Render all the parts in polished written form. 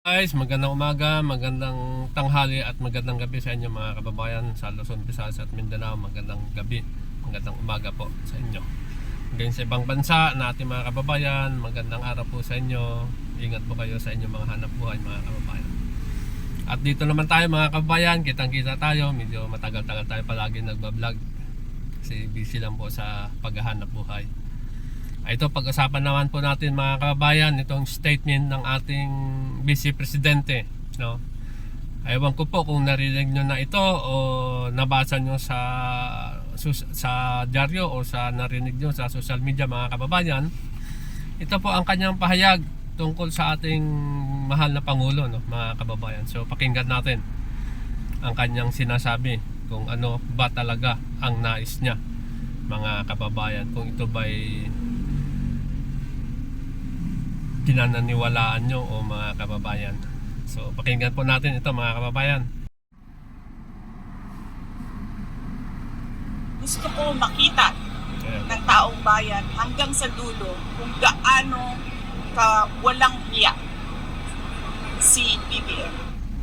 Guys, magandang umaga, magandang tanghali at magandang gabi sa inyo mga kababayan sa Luzon, Visayas at Mindanao. Magandang gabi, magandang umaga po sa inyo. Hanggang sa ibang bansa na ating mga kababayan, magandang araw po sa inyo. Ingat po kayo sa inyong mga hanap buhay mga kababayan. At dito naman tayo mga kababayan, kitang-kita tayo. Medyo matagal-tagal tayo palagi nagbablog kasi busy lang po sa paghahanap buhay. Ito, pag-usapan naman po natin mga kababayan itong statement ng ating Vice Presidente, no? Ewan ko po kung narinig nyo na ito o nabasa nyo sa dyaryo o sa narinig nyo sa social media mga kababayan. Ito po ang kanyang pahayag tungkol sa ating mahal na Pangulo, no, mga kababayan. So pakinggan natin ang kanyang sinasabi kung ano ba talaga ang nais niya mga kababayan, kung ito ba'y pinananiwalaan nyo o mga kababayan. So pakinggan po natin ito mga kababayan. Gusto ko makita ng taong bayan hanggang sa dulo kung gaano ka walang hiya si BBM.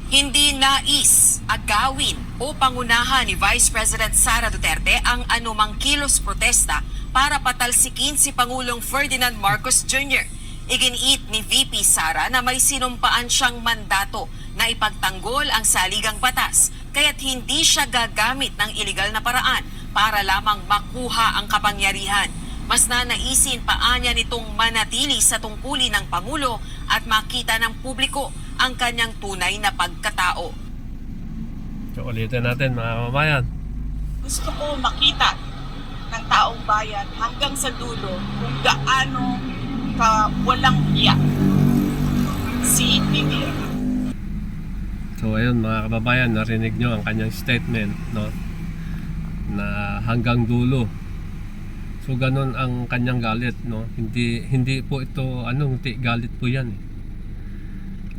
Hindi nais, agawin o pangunahan ni Vice President Sara Duterte ang anumang kilos protesta para patalsikin si Pangulong Ferdinand Marcos Jr. Iginiit ni VP Sara na may sinumpaan siyang mandato na ipagtanggol ang saligang batas, kaya't hindi siya gagamit ng iligal na paraan para lamang makuha ang kapangyarihan. Mas nanaisin pa niya nitong manatili sa tungkulin ng Pangulo at makita ng publiko ang kanyang tunay na pagkatao. So ulitin natin mga kababayan. Gusto ko makita ng taong bayan hanggang sa dulo kung gaano ka walang hiya si BBM. So ayun mga kababayan, narinig nyo ang kanyang statement, no? Na hanggang dulo. So ganun ang kanyang galit, no? Hindi po ito hindi galit po 'yan.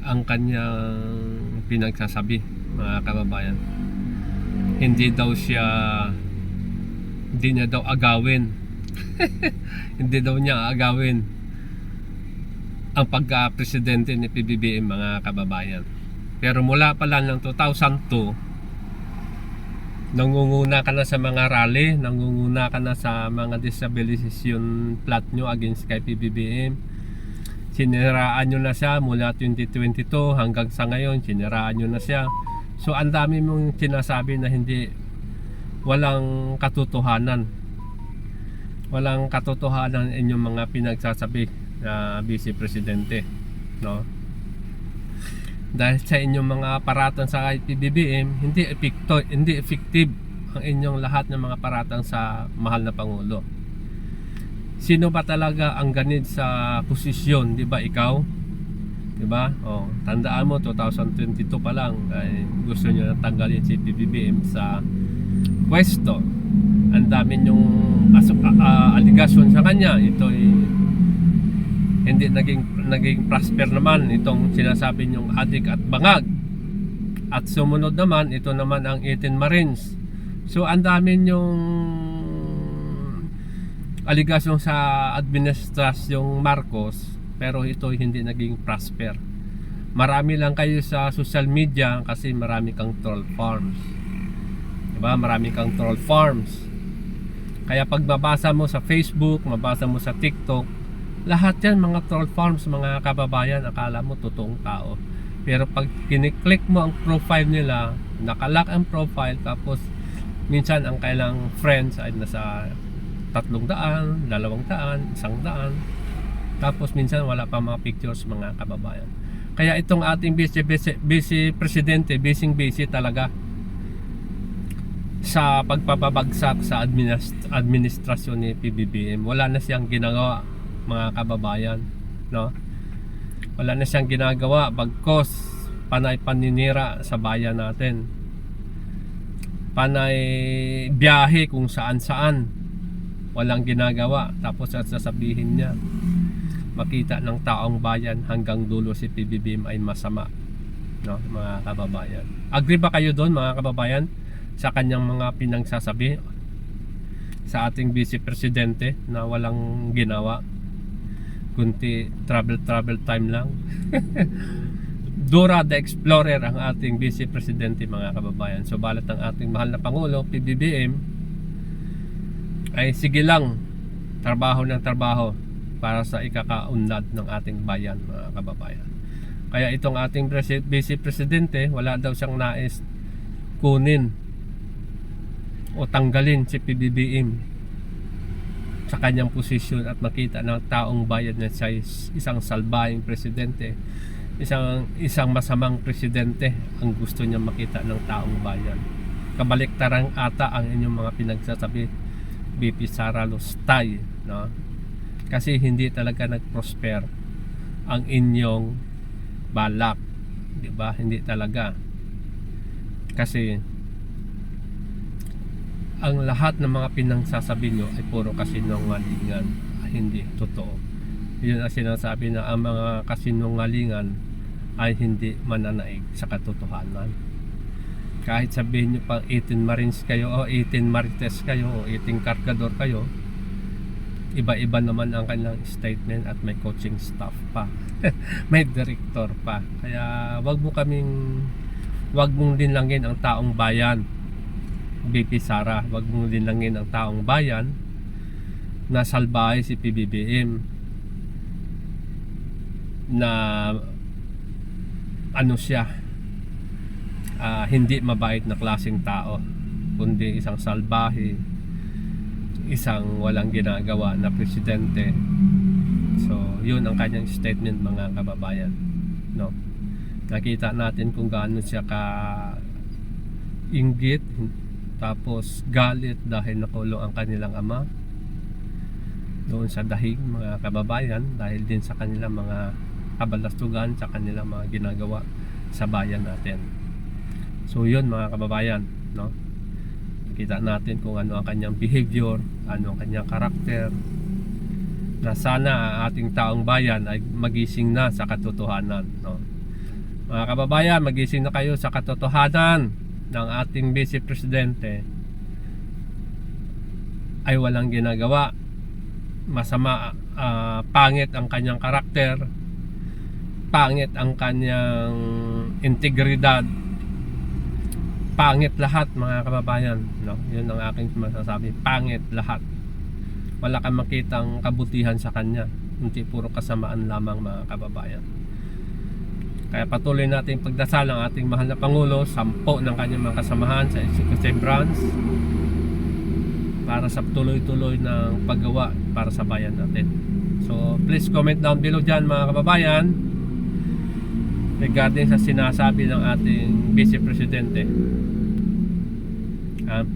Ang kanyang pinagsasabi, mga kababayan. Hindi niya daw agawin. Hindi daw niya agawin ang pagka-presidente ni PBBM mga kababayan. Pero mula pa lang ng 2002, nangunguna ka na sa mga rally, nangunguna ka na sa mga disabilitation plot nyo against kay PBBM. Siniraan nyo na siya mula 2022 hanggang sa ngayon, siniraan nyo na siya. So ang dami mong sinasabi na walang katotohanan. Walang katotohanan inyong mga pinagsasabi na Vice Presidente, no? Dahil sa inyong mga paratang sa PBBM, hindi effective ang inyong lahat ng mga paratang sa mahal na Pangulo. Sino ba talaga ang ganid sa posisyon, 'di ba? Ikaw, 'di ba? Oh, tandaan mo 2022 pa lang ay gusto niyo na tanggalin si PBBM sa pwesto. Ang dami yung allegation sa kanya. Ito hindi naging prosper naman itong sinasabi niyong adik at bangag. At sumunod naman, ito naman ang 18 Marines. So ang dami niyong aligasyon sa administrasyong Marcos, pero ito hindi naging prosper. Marami lang kayo sa social media kasi marami kang troll farms, diba? Marami kang troll farms. Kaya pag mabasa mo sa Facebook, mabasa mo sa TikTok, lahat yan mga troll farms mga kababayan. Akala mo totoong tao, pero pag kiniklik mo ang profile nila, nakalock ang profile, tapos minsan ang kailang friends ay nasa 300, 200, 100, tapos minsan wala pa mga pictures mga kababayan. Kaya itong ating Vice Presidente, busy talaga sa pagpapabagsak sa administrasyon ni PBBM. Wala na siyang ginagawa mga kababayan, no? Wala na siyang ginagawa, bagkos panay paninira sa bayan natin, panay biyahe kung saan walang ginagawa. Tapos at sasabihin niya makita ng taong bayan hanggang dulo si PBBM ay masama, no, mga kababayan. Agree ba kayo doon mga kababayan sa kanyang mga pinagsasabi sa ating Vice Presidente na walang ginawa, kunti travel time lang? Dora the Explorer ang ating Vice Presidente, mga kababayan. So balat ng ating mahal na Pangulo, PBBM, ay sige lang, trabaho ng trabaho para sa ikakaunlad ng ating bayan, mga kababayan. Kaya itong ating Vice Presidente, wala daw siyang nais kunin o tanggalin si PBBM sa kanyang posisyon at makita ng taong bayan na siya isang salbahing presidente, isang masamang presidente ang gusto niya makita ng taong bayan. Kabaliktaran ata ang inyong mga pinagsasabi, BP Sara Lustay, no? Kasi hindi talaga nag-prosper ang inyong balak, di ba? Hindi talaga. Kasi ang lahat ng mga pinagsasabi nyo ay puro kasinungalingan, hindi totoo. Yun ang sinasabi na ang mga kasinungalingan ay hindi mananaig sa katotohanan. Kahit sabihin nyo pang 18 Marines kayo o 18 Marites kayo o 18 Cargador kayo, iba-iba naman ang kanilang statement at may coaching staff pa. May director pa. Kaya wag mong linlangin ang taong bayan, BP Sara. Wag mong linlangin ang taong bayan na salbahe si PBBM, na ano siya, hindi mabait na klaseng tao, kundi isang salbahe, isang walang ginagawa na presidente. So yun ang kanyang statement, mga kababayan, no? Nakita natin kung gaano siya ka inggit, tapos galit dahil nakulong ang kanilang ama doon sa dahig, mga kababayan, dahil din sa kanilang mga kabalastugan, sa kanilang mga ginagawa sa bayan natin. So yun, mga kababayan, no? Kita natin kung ano ang kanyang behavior, ano ang kanyang karakter, na sana ang ating taong bayan ay magising na sa katotohanan, no? Mga kababayan, magising na kayo sa katotohanan ng ating Vice Presidente ay walang ginagawa masama, pangit ang kanyang karakter, pangit ang kanyang integridad, pangit lahat, mga kababayan, no? Yun ang aking masasabi, pangit lahat. Wala kang makitang kabutihan sa kanya, hindi, puro kasamaan lamang, mga kababayan. Kaya patuloy natin pagdasal ang ating mahal na Pangulo, 10 ng kanyang mga kasamahan sa executive branch, para sa tuloy-tuloy ng paggawa para sa bayan natin. So please comment down below dyan, mga kababayan, regarding sa sinasabi ng ating Vice Presidente.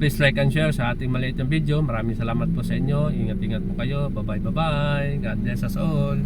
Please like and share sa ating maliit na video. Maraming salamat po sa inyo. Ingat-ingat po kayo. Bye bye. God bless us all.